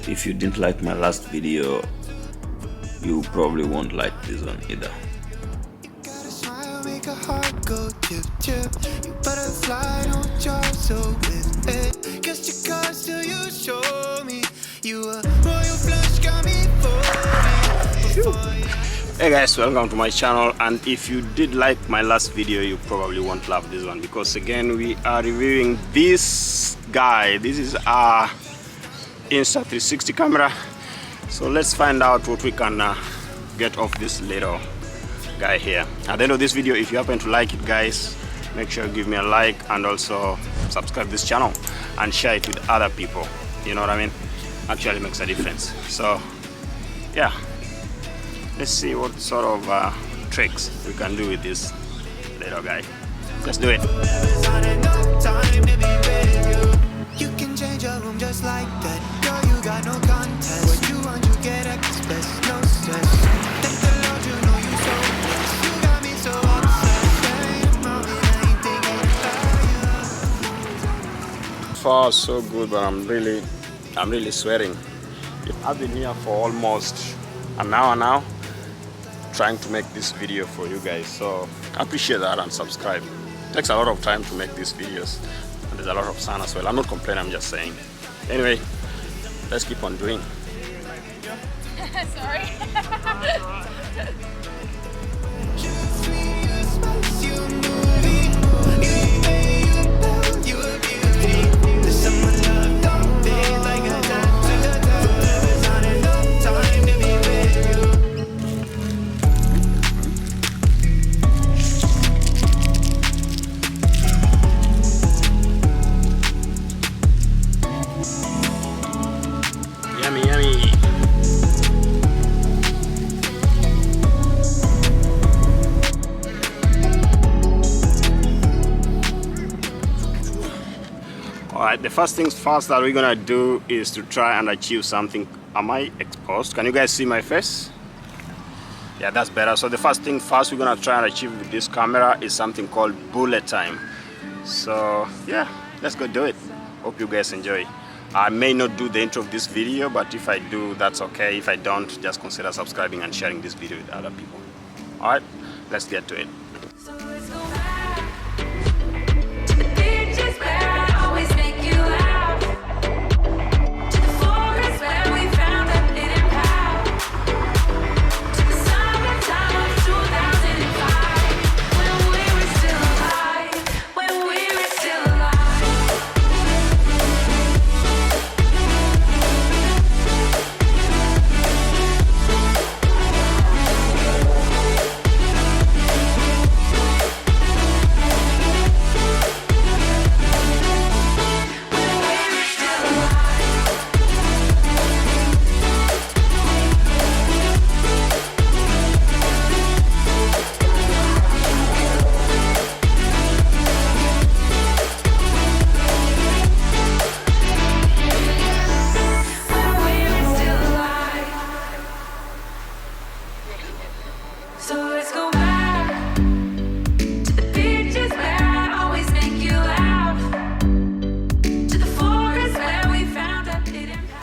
if you didn't like my last video, you probably won't like this one either. Make a heart go tip tip. You better fly, don't drop so with it. Guess your cards till you show me. You a royal flush got me falling. Hey guys, welcome to my channel, and if you did like my last video, you probably won't love this one, because again we are reviewing this guy. This is our Insta 360 camera. So let's find out what we can get off this little guy here. At the end of this video, if you happen to like it, guys, make sure you give me a like and also subscribe this channel and share it with other people. You know what I mean? Actually makes a difference. So yeah, let's see what sort of tricks we can do with this little guy. Let's do it. You can change your room just like that. Girl, you got no contest. What you want, you get express, no stress. Thank the Lord, you know you so blessed. You got me so obsessed. Far so good, but I'm really sweating. I've been here for almost an hour now, trying to make this video for you guys. So I appreciate that, and subscribe. It takes a lot of time to make these videos. There's a lot of sun as well. I'm not complaining, I'm just saying. Anyway, let's keep on doing. Sorry. Alright, the first things first that we're gonna do is to try and achieve something. Am I exposed? Can you guys see my face? Yeah, that's better. So the first thing first we're gonna try and achieve with this camera is something called bullet time. So yeah, let's go do it. Hope you guys enjoy. I may not do the intro of this video, but if I do, that's okay. If I don't, just consider subscribing and sharing this video with other people. Alright, let's get to it.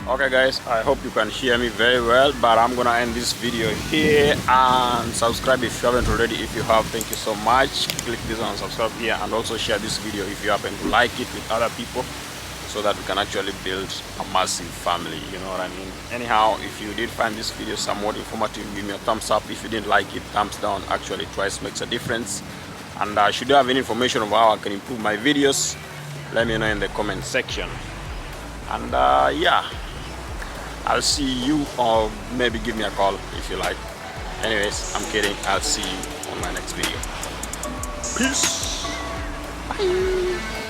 Okay guys, I hope you can hear me very well, but I'm gonna end this video here, and subscribe if you haven't already. If you have, thank you so much. Click this one and subscribe here, and also share this video if you happen to like it with other people, so that we can actually build a massive family, you know what I mean? Anyhow, if you did find this video somewhat informative, give me a thumbs up. If you didn't like it, thumbs down. Actually twice makes a difference. And should you have any information of how I can improve my videos, let me know in the comment section. And yeah, I'll see you, or maybe give me a call if you like. Anyways, I'm kidding. I'll see you on my next video. Peace. Bye.